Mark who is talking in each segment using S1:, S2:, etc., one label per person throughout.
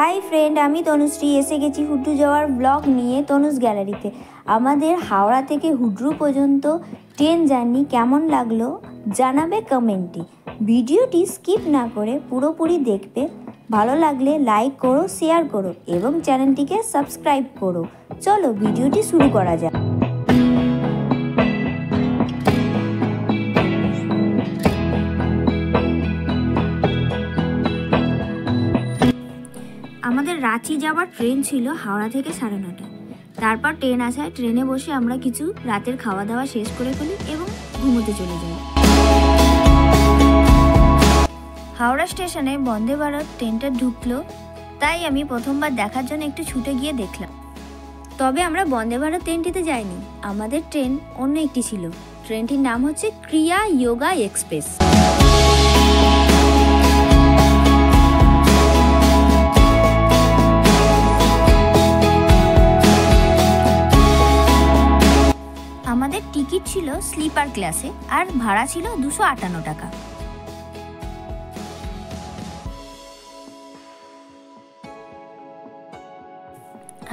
S1: Hi friend, আমি তনুশ্রী এসে গেছি হুড্রু যাওয়ার ব্লগ নিয়ে তনুজ গ্যালারিতে। আমাদের হাওড়া থেকে হুড্রু পর্যন্ত ট্রেন জার্নি কেমন লাগলো জানাবে কমেন্টে। ভিডিওটি স্কিপ না করে পুরোপুরি দেখবে। ভালো লাগলে লাইক করো, শেয়ার করো এবং চ্যানেলটিকে সাবস্ক্রাইব করো। চলো ভিডিওটি শুরু করা যাক। আমাদের রাঁচি যাওয়ার ট্রেন ছিল হাওড়া থেকে 9:30টায়। তারপর ট্রেন আসায় ট্রেনে বসে আমরা কিছু রাতের খাওয়া দাওয়া শেষ করে ফেলি এবং ঘুমোতে চলে যাই। হাওড়া স্টেশনে বন্দে ভারত ট্রেনটা ঢুকলো, তাই আমি প্রথমবার দেখার জন্য একটু ছুটে গিয়ে দেখলাম। তবে আমরা বন্দে ভারত ট্রেনটিতে যাইনি, আমাদের ট্রেন অন্য একটি ছিল। ট্রেনটির নাম হচ্ছে ক্রিয়া যোগা এক্সপ্রেস। আমাদের টিকিট ছিল স্লিপার ক্লাসে আর ভাড়া ছিল 258 টাকা।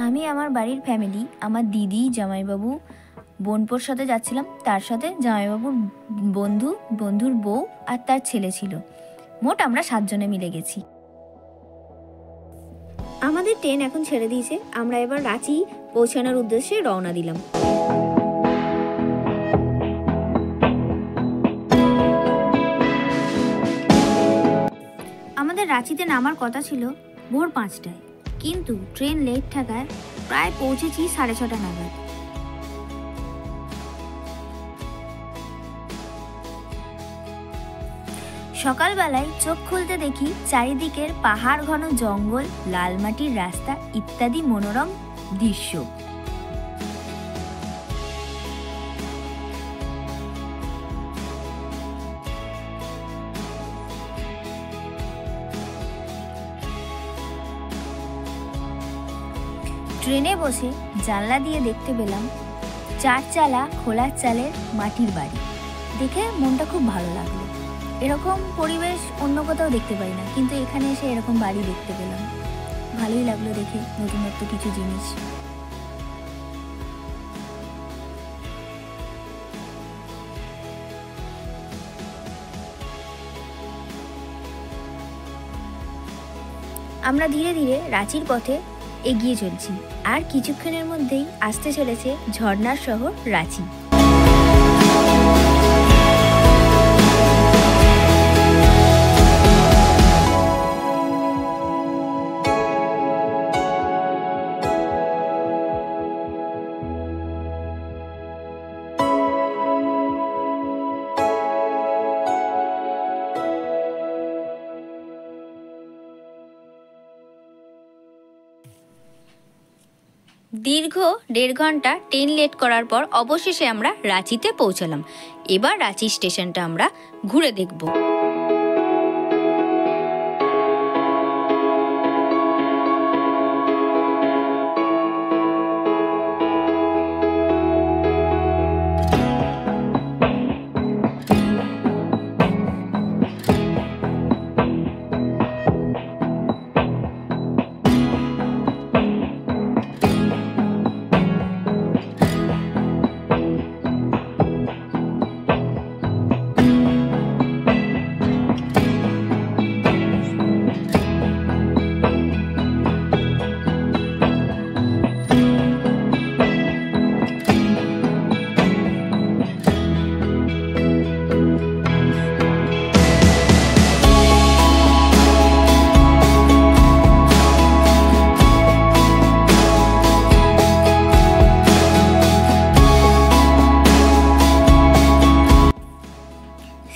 S1: আমি আমার বাড়ির ফ্যামিলি, আমার দিদি, জামাইবাবু, বোনপোর সাথে যাচ্ছিলাম। তার সাথে জামাইবাবুর বন্ধুর বউ আর তার ছেলে ছিল। মোট আমরা 7 জনে মিলে গেছি। আমাদের ট্রেন এখন ছেড়ে দিয়েছে, আমরা এবার রাঁচি পৌঁছানোর উদ্দেশ্যে রওনা দিলাম। আমাদের রাঁচিতে নামার কথা ছিল ভোর 5টায়, কিন্তু ট্রেন লেট থাকায় প্রায় পৌঁছেছি 6:30 নাগাদ। সকালবেলায় চোখ খুলতে দেখি চারিদিকের পাহাড় ঘন জঙ্গল, লাল মাটির রাস্তা ইত্যাদি মনোরম দৃশ্য। ট্রেনে বসে জানলা দিয়ে দেখতে পেলাম 4 চালা খোলা চালের মাটির বাড়ি। দেখে মনটা খুব ভালো লাগলো। এরকম পরিবেশ অন্য কোথাও দেখতে পাই না, কিন্তু এখানে এসে এরকম বাড়ি দেখতে পেলাম। ভালোই লাগলো দেখে নতুনত্ব কিছু জিনিস। আমরা ধীরে ধীরে রাঁচির পথে এগিয়ে চলছি, আর কিছুক্ষণের মধ্যেই আসতে চলেছে ঝর্ণার শহর রাঁচি। দীর্ঘ 1.5 ঘন্টা ট্রেন লেট করার পর অবশেষে আমরা রাঁচিতে পৌঁছালাম। এবার রাঁচি স্টেশনটা আমরা ঘুরে দেখব।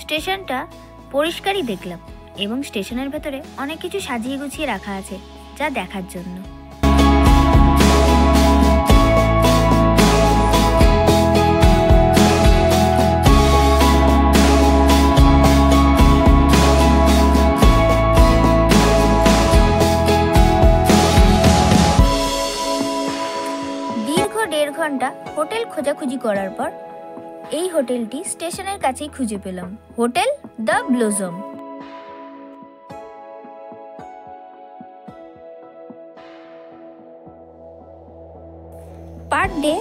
S1: স্টেশনটা পরিষ্কারই দেখলাম এবং স্টেশনের ভেতরে অনেক কিছু সাজিয়ে গুছিয়ে রাখা আছে, যা দেখার জন্য। দীর্ঘ 1.5 ঘন্টা হোটেল খোঁজাখুঁজি করার পর এই হোটেলটি স্টেশনের কাছেই খুঁজে পেলাম, hotel the blossom. Per day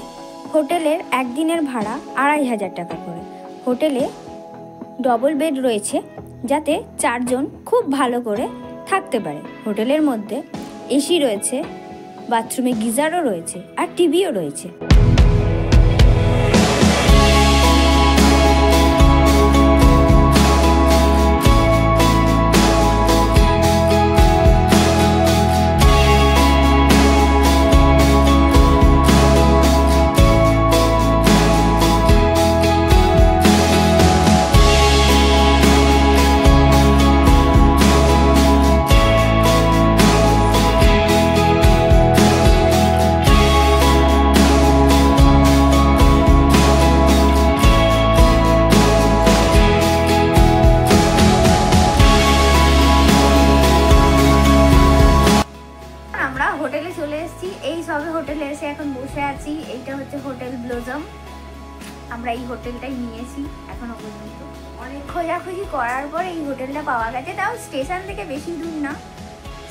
S1: হোটেলের একদিনের ভাড়া 2500 টাকা করে। হোটেলে ডবল বেড রয়েছে যাতে 4 জন খুব ভালো করে থাকতে পারে। হোটেলের মধ্যে এসি রয়েছে, বাথরুমে গিজারও রয়েছে আর টিভিও রয়েছে। হোটেলে চলে এসেছি, এই সবে হোটেলে এসে এখন বসে আছি। এইটা হচ্ছে হোটেল ব্লজম। আমরা এই হোটেলটাই নিয়েছি এখনো পর্যন্ত। অনেক খোঁজাখুঁজি করার পর এই হোটেলটা পাওয়া গেছে, তাও স্টেশন থেকে বেশি দূর না,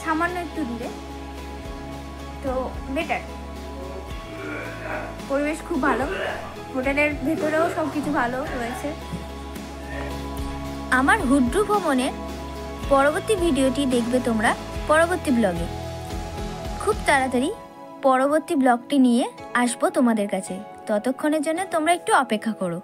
S1: সামান্য একটু দূরে, তো বেটার। পরিবেশ খুব ভালো, হোটেলের ভেতরেও সব কিছু ভালো রয়েছে। আমার হুড্রু ভ্রমণের পরবর্তী ভিডিওটি দেখবে তোমরা পরবর্তী ব্লগে। খুব তাড়াতাড়ি পরবর্তী ব্লগটি নিয়ে আসবো তোমাদের কাছে। ততক্ষণের জন্য তোমরা একটু অপেক্ষা করো।